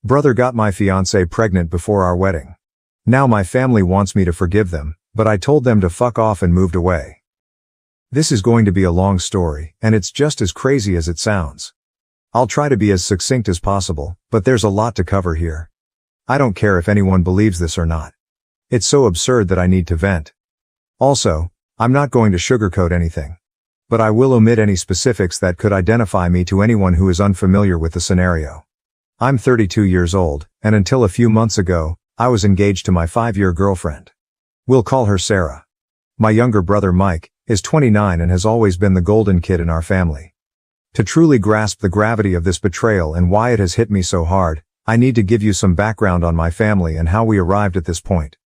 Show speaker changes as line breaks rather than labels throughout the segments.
Brother got my fiancée pregnant before our wedding. Now my family wants me to forgive them, but I told them to fuck off and moved away. This is going to be a long story, and it's just as crazy as it sounds. I'll try to be as succinct as possible, but there's a lot to cover here. I don't care if anyone believes this or not. It's so absurd that I need to vent. Also, I'm not going to sugarcoat anything. But I will omit any specifics that could identify me to anyone who is unfamiliar with the scenario. I'm 32 years old, and until a few months ago, I was engaged to my 5-year girlfriend. We'll call her Sarah. My younger brother Mike is 29 and has always been the golden kid in our family. To truly grasp the gravity of this betrayal and why it has hit me so hard, I need to give you some background on my family and how we arrived at this point.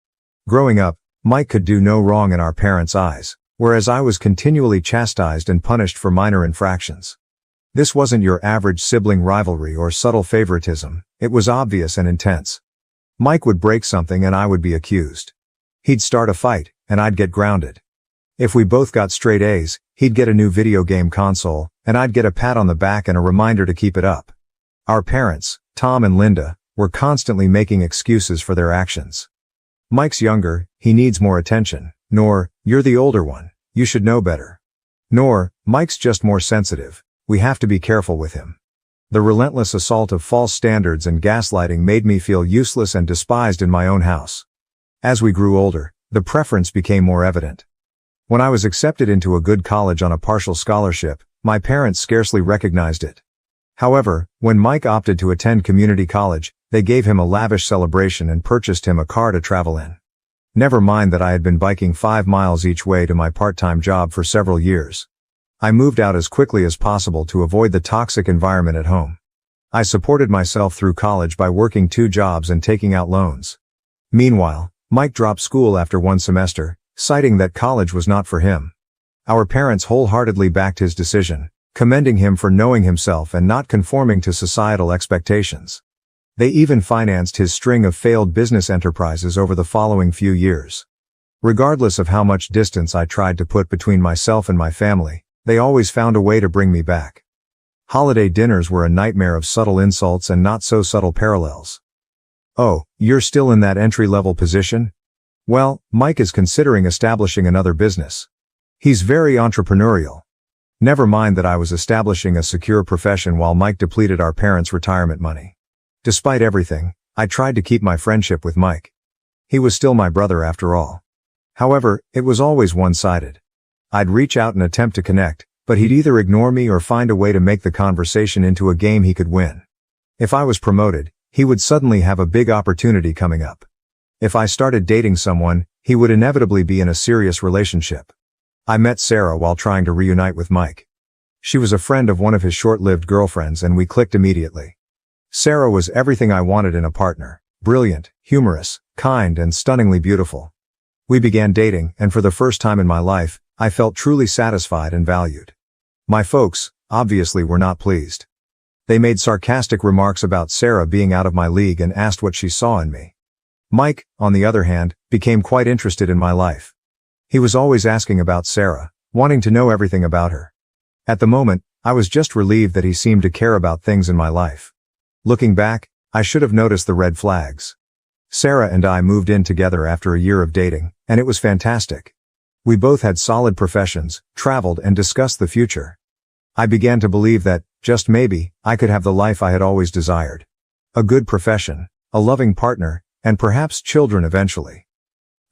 Growing up, Mike could do no wrong in our parents' eyes, whereas I was continually chastised and punished for minor infractions. This wasn't your average sibling rivalry or subtle favoritism, it was obvious and intense. Mike would break something and I would be accused. He'd start a fight, and I'd get grounded. If we both got straight A's, he'd get a new video game console, and I'd get a pat on the back and a reminder to keep it up. Our parents, Tom and Linda, were constantly making excuses for their actions. Mike's younger, he needs more attention. Nor, you're the older one, you should know better. Nor, Mike's just more sensitive, we have to be careful with him. The relentless assault of false standards and gaslighting made me feel useless and despised in my own house. As we grew older, the preference became more evident. When I was accepted into a good college on a partial scholarship, my parents scarcely recognized it. However, when Mike opted to attend community college, they gave him a lavish celebration and purchased him a car to travel in. Never mind that I had been biking 5 miles each way to my part-time job for several years. I moved out as quickly as possible to avoid the toxic environment at home. I supported myself through college by working 2 jobs and taking out loans. Meanwhile, Mike dropped school after 1 semester, citing that college was not for him. Our parents wholeheartedly backed his decision, commending him for knowing himself and not conforming to societal expectations. They even financed his string of failed business enterprises over the following few years. Regardless of how much distance I tried to put between myself and my family, they always found a way to bring me back. Holiday dinners were a nightmare of subtle insults and not so subtle parallels. Oh, you're still in that entry-level position? Well, Mike is considering establishing another business. He's very entrepreneurial. Never mind that I was establishing a secure profession while Mike depleted our parents' retirement money. Despite everything, I tried to keep my friendship with Mike. He was still my brother after all. However, it was always one-sided. I'd reach out and attempt to connect, but he'd either ignore me or find a way to make the conversation into a game he could win. If I was promoted, he would suddenly have a big opportunity coming up. If I started dating someone, he would inevitably be in a serious relationship. I met Sarah while trying to reunite with Mike. She was a friend of one of his short-lived girlfriends and we clicked immediately. Sarah was everything I wanted in a partner: brilliant, humorous, kind, and stunningly beautiful. We began dating, and for the first time in my life, I felt truly satisfied and valued. My folks, obviously, were not pleased. They made sarcastic remarks about Sarah being out of my league and asked what she saw in me. Mike, on the other hand, became quite interested in my life. He was always asking about Sarah, wanting to know everything about her. At the moment, I was just relieved that he seemed to care about things in my life. Looking back, I should have noticed the red flags. Sarah and I moved in together after a year of dating, and it was fantastic. We both had solid professions, traveled, and discussed the future. I began to believe that, just maybe, I could have the life I had always desired. A good profession, a loving partner, and perhaps children eventually.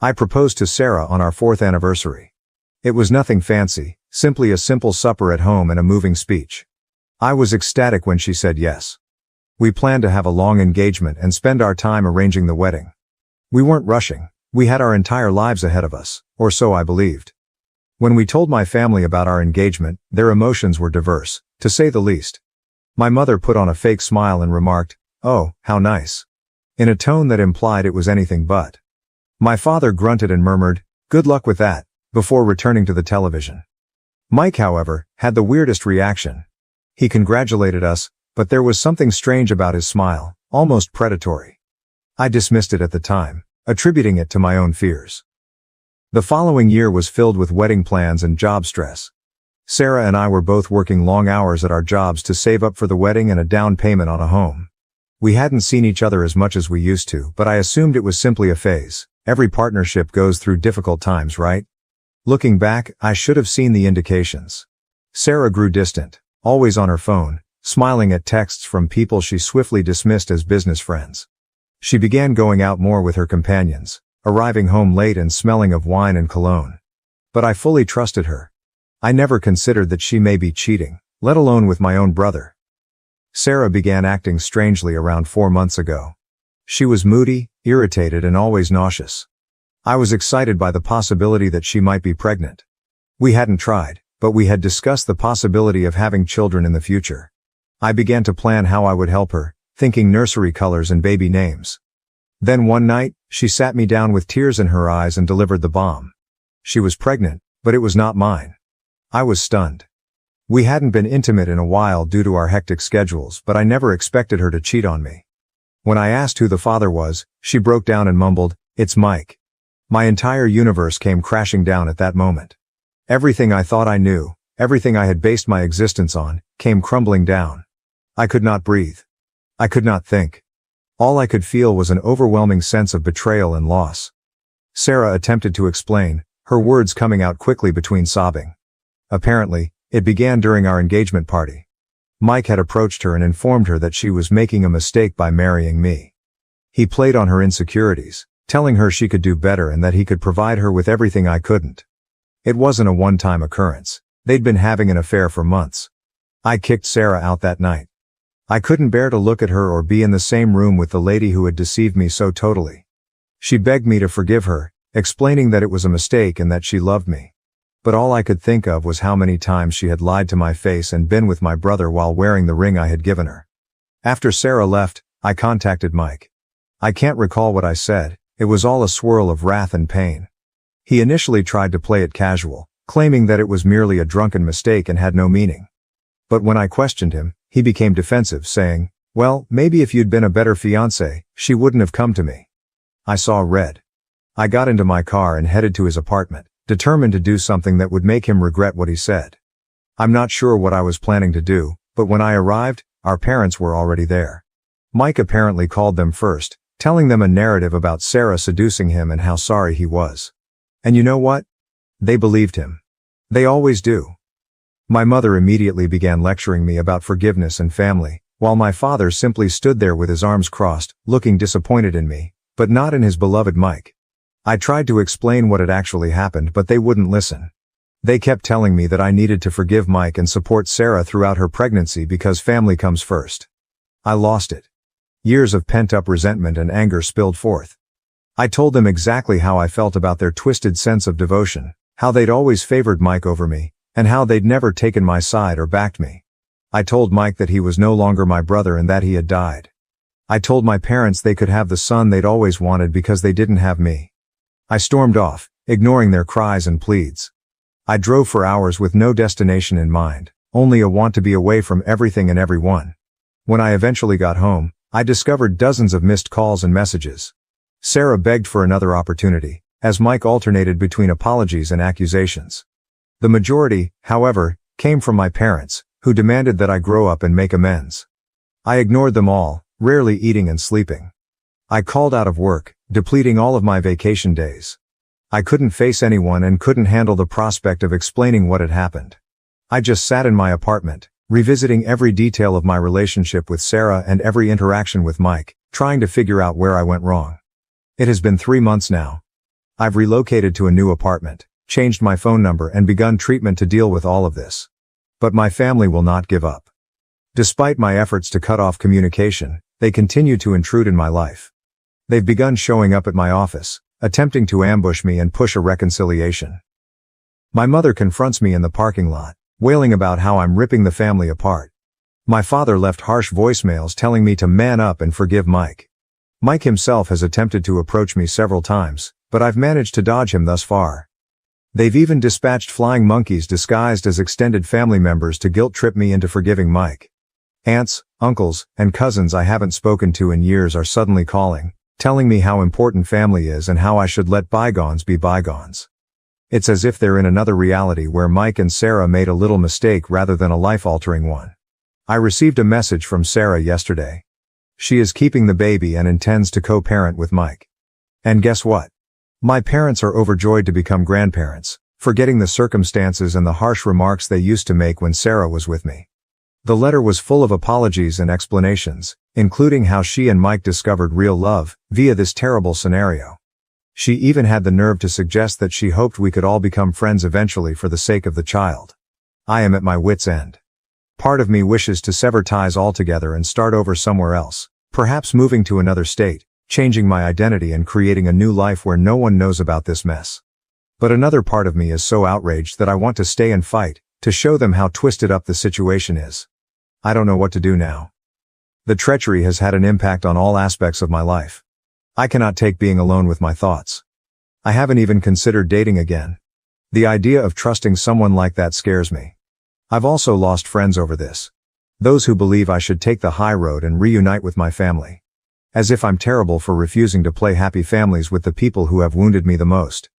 I proposed to Sarah on our 4th anniversary. It was nothing fancy, simply a simple supper at home and a moving speech. I was ecstatic when she said yes. We planned to have a long engagement and spend our time arranging the wedding. We weren't rushing, we had our entire lives ahead of us, or so I believed. When we told my family about our engagement, their emotions were diverse, to say the least. My mother put on a fake smile and remarked, "Oh, how nice," in a tone that implied it was anything but. My father grunted and murmured, "Good luck with that," before returning to the television. Mike, however, had the weirdest reaction. He congratulated us, but there was something strange about his smile, almost predatory. I dismissed it at the time, attributing it to my own fears. The following year was filled with wedding plans and job stress. Sarah and I were both working long hours at our jobs to save up for the wedding and a down payment on a home. We hadn't seen each other as much as we used to, but I assumed it was simply a phase. Every partnership goes through difficult times, right? Looking back, I should have seen the indications. Sarah grew distant, always on her phone, smiling at texts from people she swiftly dismissed as business friends. She began going out more with her companions, arriving home late and smelling of wine and cologne. But I fully trusted her. I never considered that she may be cheating, let alone with my own brother. Sarah began acting strangely around 4 months ago. She was moody, irritated, and always nauseous. I was excited by the possibility that she might be pregnant. We hadn't tried, but we had discussed the possibility of having children in the future. I began to plan how I would help her, thinking nursery colors and baby names. Then one night, she sat me down with tears in her eyes and delivered the bomb. She was pregnant, but it was not mine. I was stunned. We hadn't been intimate in a while due to our hectic schedules, but I never expected her to cheat on me. When I asked who the father was, she broke down and mumbled, "It's Mike." My entire universe came crashing down at that moment. Everything I thought I knew, everything I had based my existence on, came crumbling down. I could not breathe. I could not think. All I could feel was an overwhelming sense of betrayal and loss. Sarah attempted to explain, her words coming out quickly between sobbing. Apparently, it began during our engagement party. Mike had approached her and informed her that she was making a mistake by marrying me. He played on her insecurities, telling her she could do better and that he could provide her with everything I couldn't. It wasn't a one-time occurrence. They'd been having an affair for months. I kicked Sarah out that night. I couldn't bear to look at her or be in the same room with the lady who had deceived me so totally. She begged me to forgive her, explaining that it was a mistake and that she loved me. But all I could think of was how many times she had lied to my face and been with my brother while wearing the ring I had given her. After Sarah left, I contacted Mike. I can't recall what I said, it was all a swirl of wrath and pain. He initially tried to play it casual, claiming that it was merely a drunken mistake and had no meaning. But when I questioned him, he became defensive, saying, "Well, maybe if you'd been a better fiancé, she wouldn't have come to me." I saw red. I got into my car and headed to his apartment, determined to do something that would make him regret what he said. I'm not sure what I was planning to do, but when I arrived, our parents were already there. Mike apparently called them first, telling them a narrative about Sarah seducing him and how sorry he was. And you know what? They believed him. They always do. My mother immediately began lecturing me about forgiveness and family, while my father simply stood there with his arms crossed, looking disappointed in me, but not in his beloved Mike. I tried to explain what had actually happened, but they wouldn't listen. They kept telling me that I needed to forgive Mike and support Sarah throughout her pregnancy because family comes first. I lost it. Years of pent-up resentment and anger spilled forth. I told them exactly how I felt about their twisted sense of devotion, how they'd always favored Mike over me, and how they'd never taken my side or backed me. I told Mike that he was no longer my brother and that he had died. I told my parents they could have the son they'd always wanted because they didn't have me. I stormed off, ignoring their cries and pleads. I drove for hours with no destination in mind, only a want to be away from everything and everyone. When I eventually got home, I discovered dozens of missed calls and messages. Sarah begged for another opportunity, as Mike alternated between apologies and accusations. The majority, however, came from my parents, who demanded that I grow up and make amends. I ignored them all, rarely eating and sleeping. I called out of work, depleting all of my vacation days. I couldn't face anyone and couldn't handle the prospect of explaining what had happened. I just sat in my apartment, revisiting every detail of my relationship with Sarah and every interaction with Mike, trying to figure out where I went wrong. It has been 3 months now. I've relocated to a new apartment, changed my phone number and begun treatment to deal with all of this. But my family will not give up. Despite my efforts to cut off communication, they continue to intrude in my life. They've begun showing up at my office, attempting to ambush me and push a reconciliation. My mother confronts me in the parking lot, wailing about how I'm ripping the family apart. My father left harsh voicemails telling me to man up and forgive Mike. Mike himself has attempted to approach me several times, but I've managed to dodge him thus far. They've even dispatched flying monkeys disguised as extended family members to guilt-trip me into forgiving Mike. Aunts, uncles, and cousins I haven't spoken to in years are suddenly calling, telling me how important family is and how I should let bygones be bygones. It's as if they're in another reality where Mike and Sarah made a little mistake rather than a life-altering one. I received a message from Sarah yesterday. She is keeping the baby and intends to co-parent with Mike. And guess what? My parents are overjoyed to become grandparents, forgetting the circumstances and the harsh remarks they used to make when Sarah was with me. The letter was full of apologies and explanations, including how she and Mike discovered real love via this terrible scenario. She even had the nerve to suggest that she hoped we could all become friends eventually for the sake of the child. I am at my wit's end. Part of me wishes to sever ties altogether and start over somewhere else, perhaps moving to another state, changing my identity and creating a new life where no one knows about this mess. But another part of me is so outraged that I want to stay and fight, to show them how twisted up the situation is. I don't know what to do now. The treachery has had an impact on all aspects of my life. I cannot take being alone with my thoughts. I haven't even considered dating again. The idea of trusting someone like that scares me. I've also lost friends over this. Those who believe I should take the high road and reunite with my family. As if I'm terrible for refusing to play happy families with the people who have wounded me the most.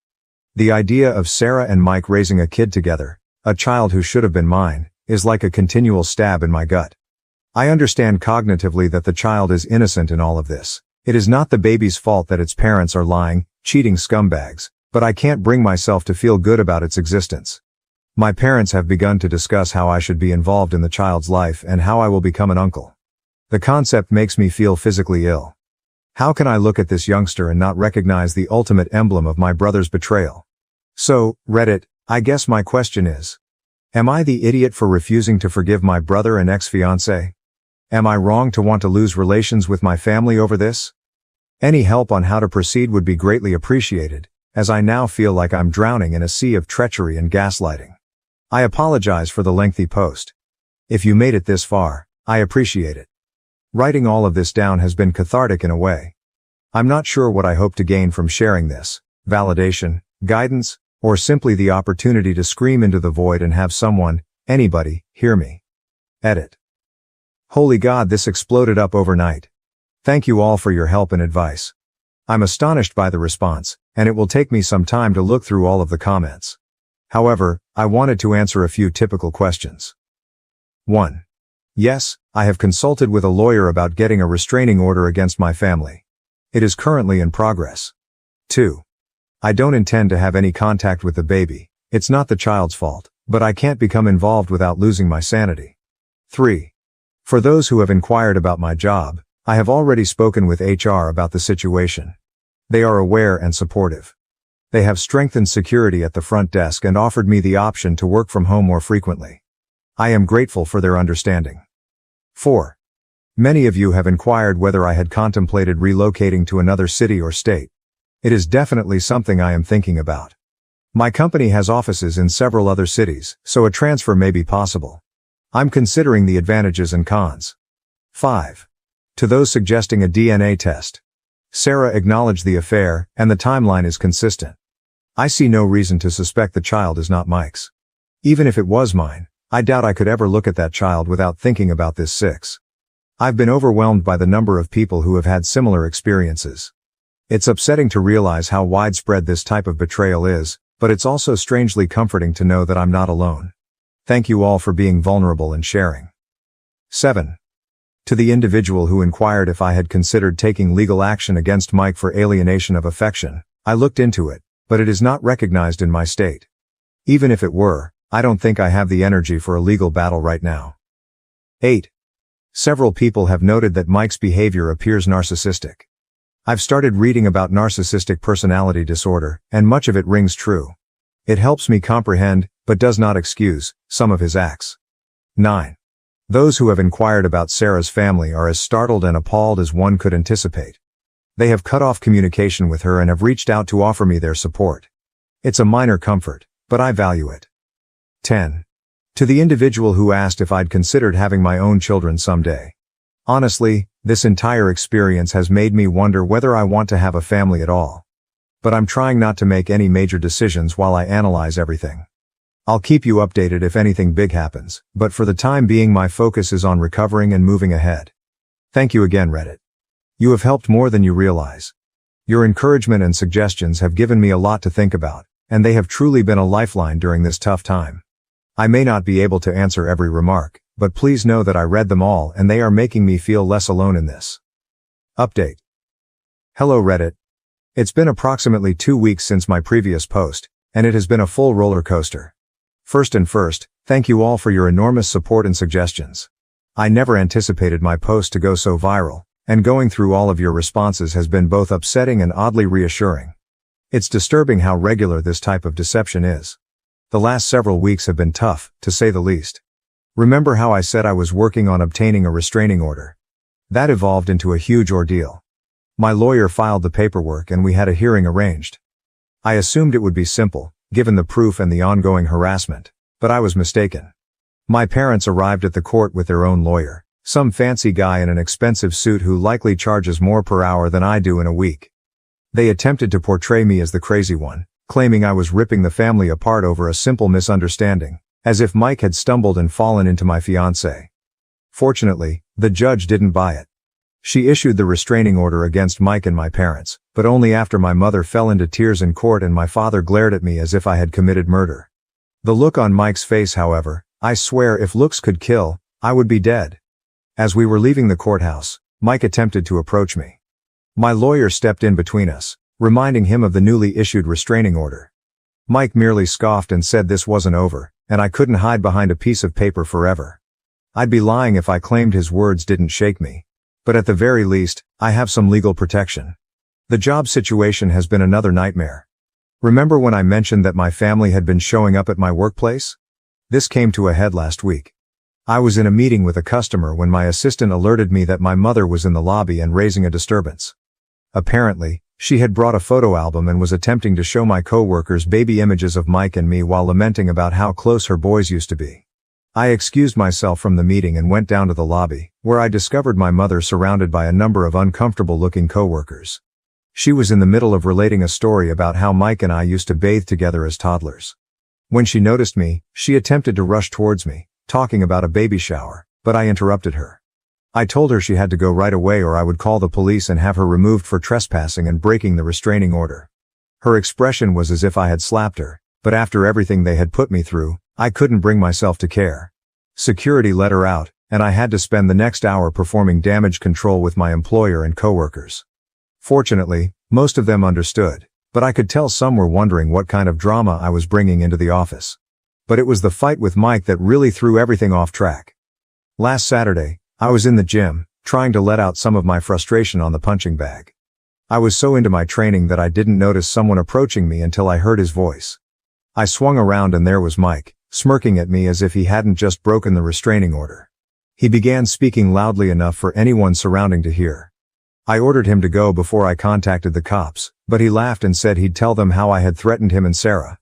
The idea of Sarah and Mike raising a kid together, a child who should have been mine, is like a continual stab in my gut. I understand cognitively that the child is innocent in all of this. It is not the baby's fault that its parents are lying, cheating scumbags, but I can't bring myself to feel good about its existence. My parents have begun to discuss how I should be involved in the child's life and how I will become an uncle. The concept makes me feel physically ill. How can I look at this youngster and not recognize the ultimate emblem of my brother's betrayal? So, Reddit, I guess my question is, am I the idiot for refusing to forgive my brother and ex-fiancé? Am I wrong to want to lose relations with my family over this? Any help on how to proceed would be greatly appreciated, as I now feel like I'm drowning in a sea of treachery and gaslighting. I apologize for the lengthy post. If you made it this far, I appreciate it. Writing all of this down has been cathartic in a way. I'm not sure what I hope to gain from sharing this: validation, guidance, or simply the opportunity to scream into the void and have someone, anybody, hear me. Edit. Holy God, this exploded up overnight. Thank you all for your help and advice. I'm astonished by the response, and it will take me some time to look through all of the comments. However, I wanted to answer a few typical questions. 1. Yes, I have consulted with a lawyer about getting a restraining order against my family. It is currently in progress. 2. I don't intend to have any contact with the baby. It's not the child's fault, but I can't become involved without losing my sanity. 3. For those who have inquired about my job, I have already spoken with HR about the situation. They are aware and supportive. They have strengthened security at the front desk and offered me the option to work from home more frequently. I am grateful for their understanding. 4. Many of you have inquired whether I had contemplated relocating to another city or state. It is definitely something I am thinking about. My company has offices in several other cities, so a transfer may be possible. I'm considering the advantages and cons. 5. To those suggesting a DNA test. Sarah acknowledged the affair, and the timeline is consistent. I see no reason to suspect the child is not Mike's. Even if it was mine, I doubt I could ever look at that child without thinking about this. 6. I've been overwhelmed by the number of people who have had similar experiences. It's upsetting to realize how widespread this type of betrayal is, but it's also strangely comforting to know that I'm not alone. Thank you all for being vulnerable and sharing. 7. To the individual who inquired if I had considered taking legal action against Mike for alienation of affection, I looked into it, but it is not recognized in my state. Even if it were, I don't think I have the energy for a legal battle right now. 8. Several people have noted that Mike's behavior appears narcissistic. I've started reading about narcissistic personality disorder, and much of it rings true. It helps me comprehend, but does not excuse, some of his acts. 9. Those who have inquired about Sarah's family are as startled and appalled as one could anticipate. They have cut off communication with her and have reached out to offer me their support. It's a minor comfort, but I value it. 10. To the individual who asked if I'd considered having my own children someday. Honestly, this entire experience has made me wonder whether I want to have a family at all. But I'm trying not to make any major decisions while I analyze everything. I'll keep you updated if anything big happens, but for the time being my focus is on recovering and moving ahead. Thank you again, Reddit. You have helped more than you realize. Your encouragement and suggestions have given me a lot to think about, and they have truly been a lifeline during this tough time. I may not be able to answer every remark, but please know that I read them all and they are making me feel less alone in this. Update. Hello Reddit. It's been approximately 2 weeks since my previous post, and it has been a full roller coaster. First, thank you all for your enormous support and suggestions. I never anticipated my post to go so viral, and going through all of your responses has been both upsetting and oddly reassuring. It's disturbing how regular this type of deception is. The last several weeks have been tough, to say the least. Remember how I said I was working on obtaining a restraining order? That evolved into a huge ordeal. My lawyer filed the paperwork and we had a hearing arranged. I assumed it would be simple, given the proof and the ongoing harassment, but I was mistaken. My parents arrived at the court with their own lawyer, some fancy guy in an expensive suit who likely charges more per hour than I do in a week. They attempted to portray me as the crazy one, claiming I was ripping the family apart over a simple misunderstanding, as if Mike had stumbled and fallen into my fiancée. Fortunately, the judge didn't buy it. She issued the restraining order against Mike and my parents, but only after my mother fell into tears in court and my father glared at me as if I had committed murder. The look on Mike's face, however, I swear if looks could kill, I would be dead. As we were leaving the courthouse, Mike attempted to approach me. My lawyer stepped in between us, reminding him of the newly issued restraining order. Mike merely scoffed and said this wasn't over, and I couldn't hide behind a piece of paper forever. I'd be lying if I claimed his words didn't shake me. But at the very least, I have some legal protection. The job situation has been another nightmare. Remember when I mentioned that my family had been showing up at my workplace? This came to a head last week. I was in a meeting with a customer when my assistant alerted me that my mother was in the lobby and raising a disturbance. Apparently, she had brought a photo album and was attempting to show my coworkers baby images of Mike and me while lamenting about how close her boys used to be. I excused myself from the meeting and went down to the lobby, where I discovered my mother surrounded by a number of uncomfortable-looking coworkers. She was in the middle of relating a story about how Mike and I used to bathe together as toddlers. When she noticed me, she attempted to rush towards me, talking about a baby shower, but I interrupted her. I told her she had to go right away or I would call the police and have her removed for trespassing and breaking the restraining order. Her expression was as if I had slapped her, but after everything they had put me through, I couldn't bring myself to care. Security let her out, and I had to spend the next hour performing damage control with my employer and coworkers. Fortunately, most of them understood, but I could tell some were wondering what kind of drama I was bringing into the office. But it was the fight with Mike that really threw everything off track. Last Saturday, I was in the gym, trying to let out some of my frustration on the punching bag. I was so into my training that I didn't notice someone approaching me until I heard his voice. I swung around and there was Mike, smirking at me as if he hadn't just broken the restraining order. He began speaking loudly enough for anyone surrounding to hear. I ordered him to go before I contacted the cops, but he laughed and said he'd tell them how I had threatened him and Sarah.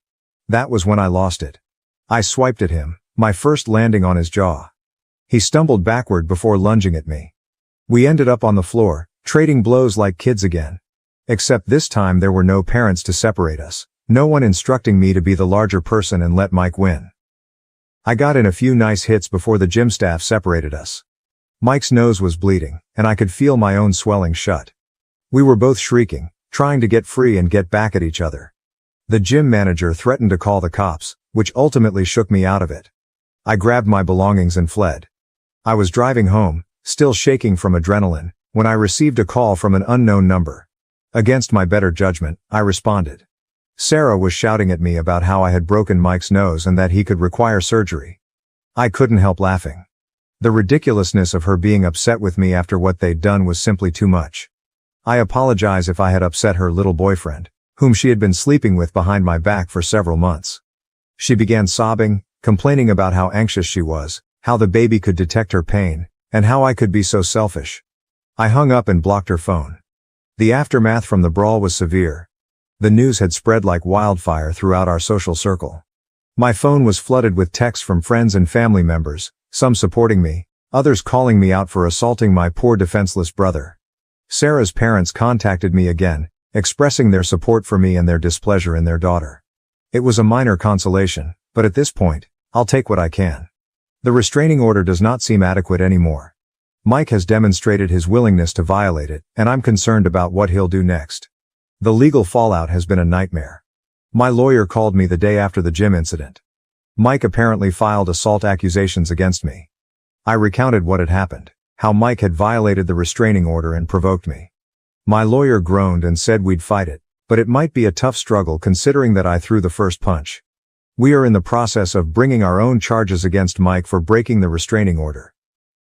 That was when I lost it. I swiped at him, my first landing on his jaw. He stumbled backward before lunging at me. We ended up on the floor, trading blows like kids again. Except this time there were no parents to separate us, no one instructing me to be the larger person and let Mike win. I got in a few nice hits before the gym staff separated us. Mike's nose was bleeding, and I could feel my own swelling shut. We were both shrieking, trying to get free and get back at each other. The gym manager threatened to call the cops, which ultimately shook me out of it. I grabbed my belongings and fled. I was driving home, still shaking from adrenaline, when I received a call from an unknown number. Against my better judgment, I responded. Sarah was shouting at me about how I had broken Mike's nose and that he could require surgery. I couldn't help laughing. The ridiculousness of her being upset with me after what they'd done was simply too much. I apologize if I had upset her little boyfriend, whom she had been sleeping with behind my back for several months. She began sobbing, complaining about how anxious she was, how the baby could detect her pain, and how I could be so selfish. I hung up and blocked her phone. The aftermath from the brawl was severe. The news had spread like wildfire throughout our social circle. My phone was flooded with texts from friends and family members, some supporting me, others calling me out for assaulting my poor defenseless brother. Sarah's parents contacted me again, expressing their support for me and their displeasure in their daughter. It was a minor consolation, but at this point, I'll take what I can. The restraining order does not seem adequate anymore. Mike has demonstrated his willingness to violate it, and I'm concerned about what he'll do next. The legal fallout has been a nightmare. My lawyer called me the day after the gym incident. Mike apparently filed assault accusations against me. I recounted what had happened. how Mike had violated the restraining order and provoked me. My lawyer groaned and said we'd fight it, but it might be a tough struggle considering that I threw the first punch. We are in the process of bringing our own charges against Mike for breaking the restraining order.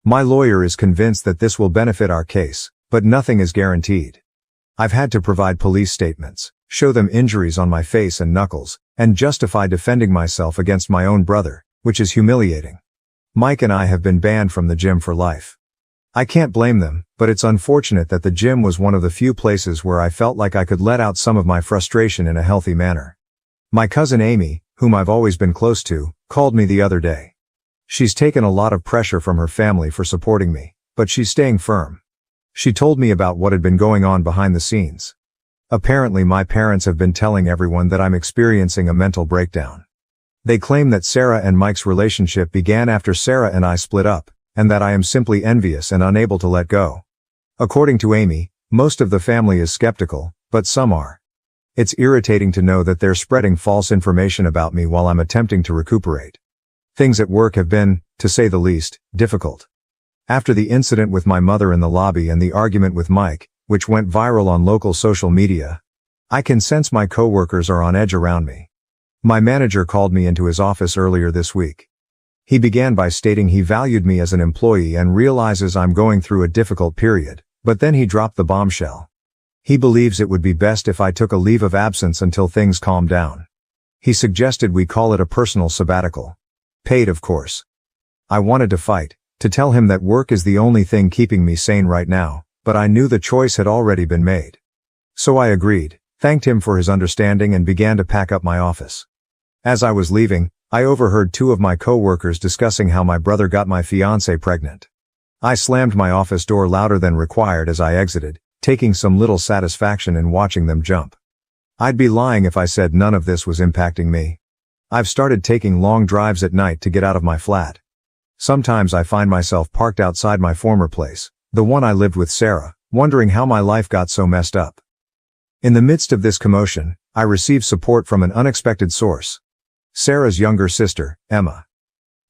My lawyer is convinced that this will benefit our case, but nothing is guaranteed. I've had to provide police statements, show them injuries on my face and knuckles, and justify defending myself against my own brother, which is humiliating. Mike and I have been banned from the gym for life. I can't blame them, but it's unfortunate that the gym was one of the few places where I felt like I could let out some of my frustration in a healthy manner. My cousin Amy, whom I've always been close to, called me the other day. She's taken a lot of pressure from her family for supporting me, but she's staying firm. She told me about what had been going on behind the scenes. Apparently my parents have been telling everyone that I'm experiencing a mental breakdown. They claim that Sarah and Mike's relationship began after Sarah and I split up, and that I am simply envious and unable to let go. According to Amy, most of the family is skeptical, but some are. It's irritating to know that they're spreading false information about me while I'm attempting to recuperate. Things at work have been, to say the least, difficult. After the incident with my mother in the lobby and the argument with Mike, which went viral on local social media, I can sense my coworkers are on edge around me. My manager called me into his office earlier this week. He began by stating he valued me as an employee and realizes I'm going through a difficult period, but then he dropped the bombshell. He believes it would be best if I took a leave of absence until things calm down. He suggested we call it a personal sabbatical. Paid, of course. I wanted to fight, to tell him that work is the only thing keeping me sane right now, but I knew the choice had already been made. So I agreed, thanked him for his understanding and began to pack up my office. As I was leaving, I overheard two of my coworkers discussing how my brother got my fiancée pregnant. I slammed my office door louder than required as I exited, taking some little satisfaction in watching them jump. I'd be lying if I said none of this was impacting me. I've started taking long drives at night to get out of my flat. Sometimes I find myself parked outside my former place, the one I lived with Sarah, wondering how my life got so messed up. In the midst of this commotion, I received support from an unexpected source. Sarah's younger sister, Emma.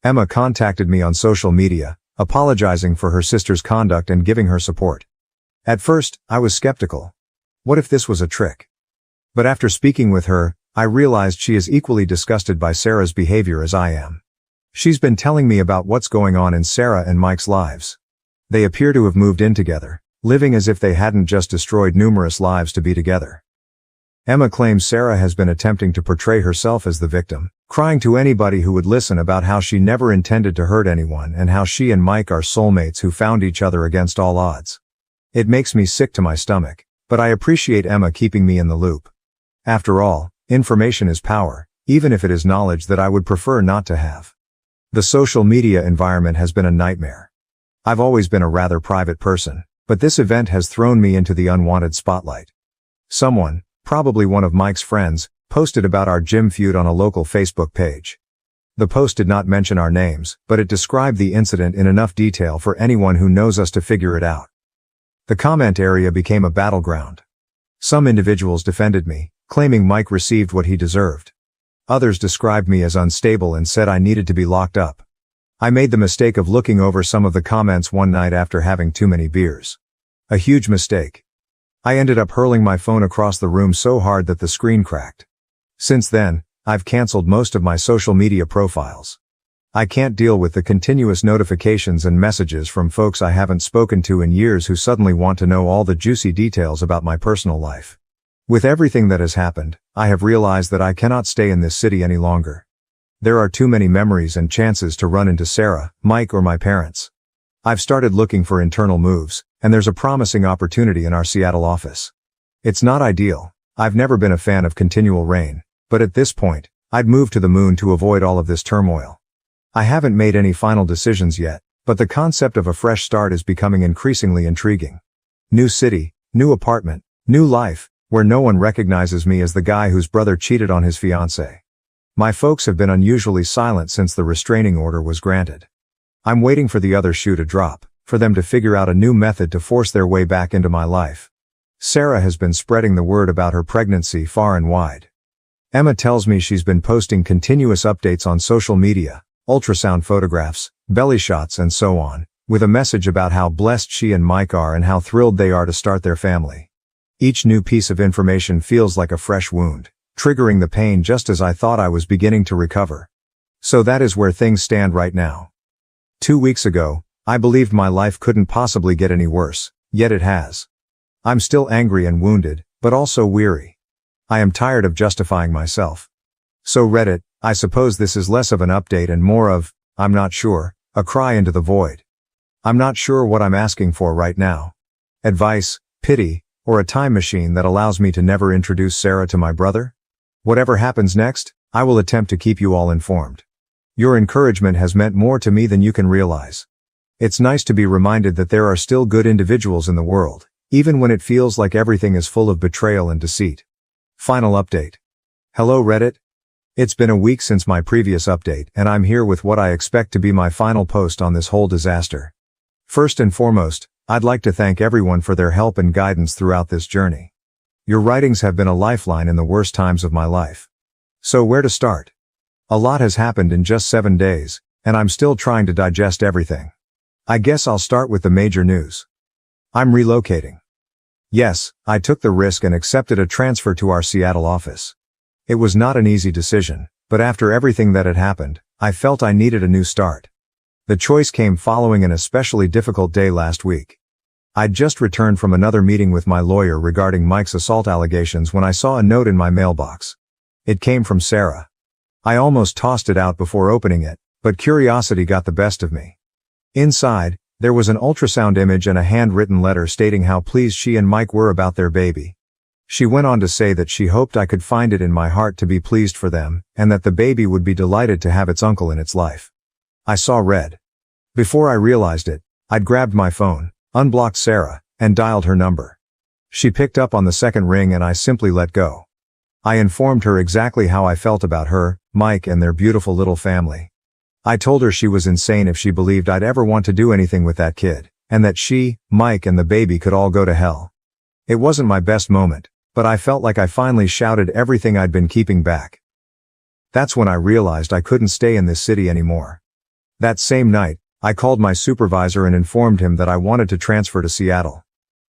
Emma contacted me on social media, apologizing for her sister's conduct and giving her support. At first, I was skeptical. What if this was a trick? But after speaking with her, I realized she is equally disgusted by Sarah's behavior as I am. She's been telling me about what's going on in Sarah and Mike's lives. They appear to have moved in together, living as if they hadn't just destroyed numerous lives to be together. Emma claims Sarah has been attempting to portray herself as the victim, crying to anybody who would listen about how she never intended to hurt anyone and how she and Mike are soulmates who found each other against all odds. It makes me sick to my stomach, but I appreciate Emma keeping me in the loop. After all, information is power, even if it is knowledge that I would prefer not to have. The social media environment has been a nightmare. I've always been a rather private person, but this event has thrown me into the unwanted spotlight. Someone, probably one of Mike's friends, posted about our gym feud on a local Facebook page. The post did not mention our names, but it described the incident in enough detail for anyone who knows us to figure it out. The comment area became a battleground. Some individuals defended me, claiming Mike received what he deserved. Others described me as unstable and said I needed to be locked up. I made the mistake of looking over some of the comments one night after having too many beers. A huge mistake. I ended up hurling my phone across the room so hard that the screen cracked. Since then, I've canceled most of my social media profiles. I can't deal with the continuous notifications and messages from folks I haven't spoken to in years who suddenly want to know all the juicy details about my personal life. With everything that has happened, I have realized that I cannot stay in this city any longer. There are too many memories and chances to run into Sarah, Mike, or my parents. I've started looking for internal moves, and there's a promising opportunity in our Seattle office. It's not ideal. I've never been a fan of continual rain, but at this point, I'd move to the moon to avoid all of this turmoil. I haven't made any final decisions yet, but the concept of a fresh start is becoming increasingly intriguing. New city, new apartment, new life, where no one recognizes me as the guy whose brother cheated on his fiancée. My folks have been unusually silent since the restraining order was granted. I'm waiting for the other shoe to drop, for them to figure out a new method to force their way back into my life. Sarah has been spreading the word about her pregnancy far and wide. Emma tells me she's been posting continuous updates on social media, ultrasound photographs, belly shots and so on, with a message about how blessed she and Mike are and how thrilled they are to start their family. Each new piece of information feels like a fresh wound, triggering the pain just as I thought I was beginning to recover. So that is where things stand right now. 2 weeks ago, I believed my life couldn't possibly get any worse, yet it has. I'm still angry and wounded, but also weary. I am tired of justifying myself. So Reddit, I suppose this is less of an update and more of, I'm not sure, a cry into the void. I'm not sure what I'm asking for right now. Advice, pity, or a time machine that allows me to never introduce Sarah to my brother? Whatever happens next, I will attempt to keep you all informed. Your encouragement has meant more to me than you can realize. It's nice to be reminded that there are still good individuals in the world, even when it feels like everything is full of betrayal and deceit. Final update. Hello Reddit. It's been a week since my previous update, and I'm here with what I expect to be my final post on this whole disaster. First and foremost, I'd like to thank everyone for their help and guidance throughout this journey. Your writings have been a lifeline in the worst times of my life. So where to start? A lot has happened in just 7 days, and I'm still trying to digest everything. I guess I'll start with the major news. I'm relocating. Yes, I took the risk and accepted a transfer to our Seattle office. It was not an easy decision, but after everything that had happened, I felt I needed a new start. The choice came following an especially difficult day last week. I'd just returned from another meeting with my lawyer regarding Mike's assault allegations when I saw a note in my mailbox. It came from Sarah. I almost tossed it out before opening it, but curiosity got the best of me. Inside, there was an ultrasound image and a handwritten letter stating how pleased she and Mike were about their baby. She went on to say that she hoped I could find it in my heart to be pleased for them, and that the baby would be delighted to have its uncle in its life. I saw red. Before I realized it, I'd grabbed my phone, unblocked Sarah, and dialed her number. She picked up on the second ring and I simply let go. I informed her exactly how I felt about her, Mike, and their beautiful little family. I told her she was insane if she believed I'd ever want to do anything with that kid, and that she, Mike, and the baby could all go to hell. It wasn't my best moment, but I felt like I finally shouted everything I'd been keeping back. That's when I realized I couldn't stay in this city anymore. That same night, I called my supervisor and informed him that I wanted to transfer to Seattle.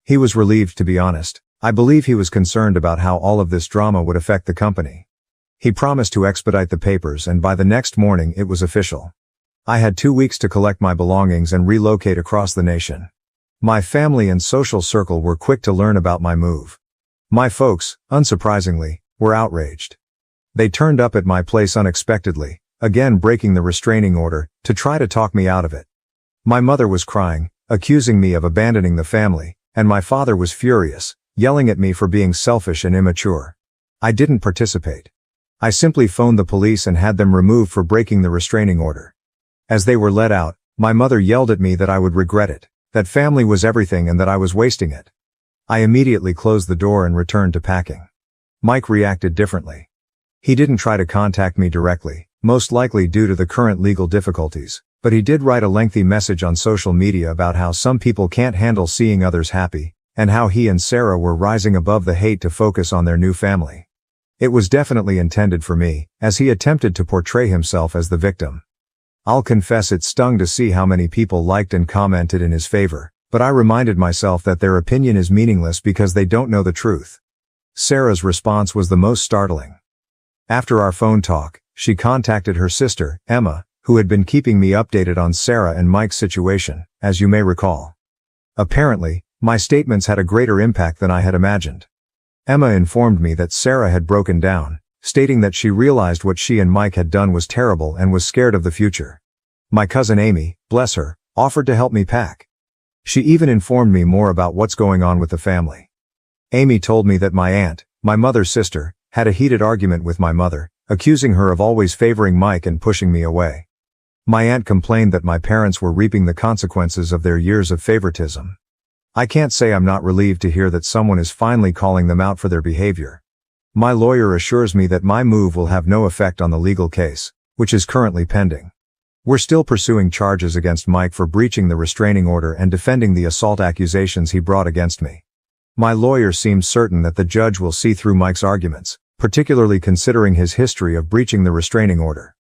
He was relieved, to be honest. I believe he was concerned about how all of this drama would affect the company. He promised to expedite the papers, and by the next morning it was official. I had 2 weeks to collect my belongings and relocate across the nation. My family and social circle were quick to learn about my move. My folks, unsurprisingly, were outraged. They turned up at my place unexpectedly, again breaking the restraining order, to try to talk me out of it. My mother was crying, accusing me of abandoning the family, and my father was furious, yelling at me for being selfish and immature. I didn't participate. I simply phoned the police and had them removed for breaking the restraining order. As they were let out, my mother yelled at me that I would regret it, that family was everything and that I was wasting it. I immediately closed the door and returned to packing. Mike reacted differently. He didn't try to contact me directly, most likely due to the current legal difficulties, but he did write a lengthy message on social media about how some people can't handle seeing others happy, and how he and Sarah were rising above the hate to focus on their new family. It was definitely intended for me, as he attempted to portray himself as the victim. I'll confess it stung to see how many people liked and commented in his favor, but I reminded myself that their opinion is meaningless because they don't know the truth. Sarah's response was the most startling. After our phone talk, she contacted her sister, Emma, who had been keeping me updated on Sarah and Mike's situation, as you may recall. Apparently, my statements had a greater impact than I had imagined. Emma informed me that Sarah had broken down, stating that she realized what she and Mike had done was terrible and was scared of the future. My cousin Amy, bless her, offered to help me pack. She even informed me more about what's going on with the family. Amy told me that my aunt, my mother's sister, had a heated argument with my mother, accusing her of always favoring Mike and pushing me away. My aunt complained that my parents were reaping the consequences of their years of favoritism. I can't say I'm not relieved to hear that someone is finally calling them out for their behavior. My lawyer assures me that my move will have no effect on the legal case, which is currently pending. We're still pursuing charges against Mike for breaching the restraining order and defending the assault accusations he brought against me. My lawyer seems certain that the judge will see through Mike's arguments, particularly considering his history of breaching the restraining order.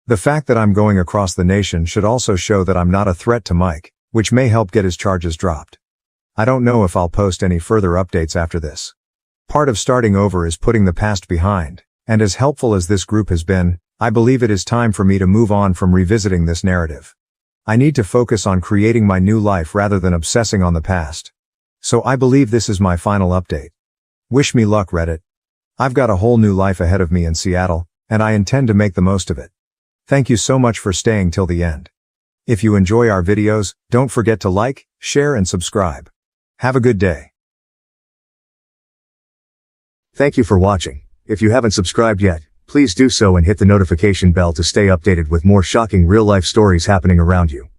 The fact that I'm going across the nation should also show that I'm not a threat to Mike, which may help get his charges dropped. I don't know if I'll post any further updates after this. Part of starting over is putting the past behind, and as helpful as this group has been, I believe it is time for me to move on from revisiting this narrative. I need to focus on creating my new life rather than obsessing on the past. So I believe this is my final update. Wish me luck, Reddit. I've got a whole new life ahead of me in Seattle, and I intend to make the most of it. Thank you so much for staying till the end. If you enjoy our videos, don't forget to like, share and subscribe. Have a good day.
Thank you for watching. If you haven't subscribed yet, please do so and hit the notification bell to stay updated with more shocking real-life stories happening around you.